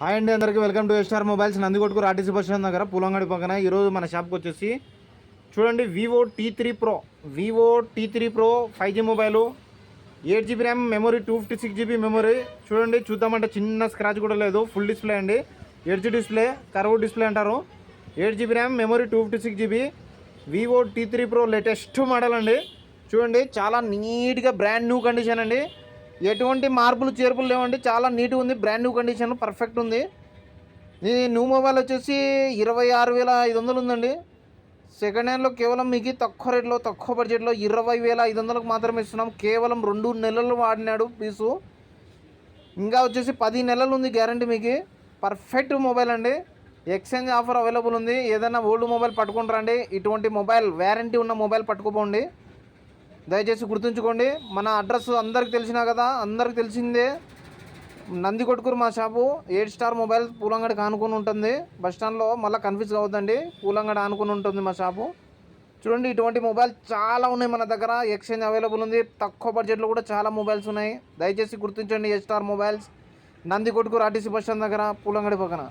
Hi అండి, అందరికీ welcome to Star Mobiles. Nandikotkur RTC bus stand దగ్గర పూలంగడి పక్కన. ఈరోజు మన షాప్కి వచ్చేసి చూడండి Vivo T3 Pro 5G mobile, 8GB RAM, memory 256GB memory. చూడండి, చూద్దామంటే చిన్న స్క్రాచ్ కూడా లేదు. ఫుల్ డిస్ప్లే అండి, ఎడ్జ్ డిస్ప్లే, కర్వ్ డిస్ప్లే అంటారు. 8GB RAM, memory 256GB, Vivo T3 Pro latest model అండి. చూడండి, చాలా నీట్గా బ్రాండ్ న్యూ కండిషన్ అండి. ఎటువంటి మార్పులు చేర్పులు లేవండి. చాలా నీట్గా ఉంది, బ్రాండ్ న్యూ కండిషన్, పర్ఫెక్ట్ ఉంది. ఈ న్యూ మొబైల్ వచ్చేసి 26,500 ఉందండి. సెకండ్ హ్యాండ్లో కేవలం మీకు తక్కువ రేట్లో, తక్కువ బడ్జెట్లో 20,500కు మాత్రమే ఇస్తున్నాం. కేవలం 2 నెలలు వాడినాడు పీసు. ఇంకా వచ్చేసి 10 నెలలు ఉంది గ్యారంటీ. మీకు పర్ఫెక్ట్ మొబైల్ అండి. ఎక్స్చేంజ్ ఆఫర్ అవైలబుల్ ఉంది. ఏదైనా ఓల్డ్ మొబైల్ పట్టుకుంటారండి, ఇటువంటి మొబైల్ వారంటీ ఉన్న మొబైల్ పట్టుకోపోండి. దయచేసి గుర్తుంచుకోండి. మన అడ్రస్ అందరికి తెలిసినా కదా, అందరికి తెలిసిందే. నందికొట్కూరు మా షాపు 8 స్టార్ మొబైల్ పూలంగడికి ఆనుకుని ఉంటుంది. బస్ స్టాండ్లో మళ్ళీ కన్ఫ్యూజ్ కావద్దండి, పూలంగడి ఆనుకుని ఉంటుంది మా షాపు. చూడండి, ఇటువంటి మొబైల్ చాలా ఉన్నాయి మన దగ్గర. ఎక్స్చేంజ్ అవైలబుల్ ఉంది. తక్కువ బడ్జెట్లో కూడా చాలా మొబైల్స్ ఉన్నాయి. దయచేసి గుర్తించండి. 8 star mobiles, Nandikotkur RTC bus stand దగ్గర, పూలంగడి పక్కన.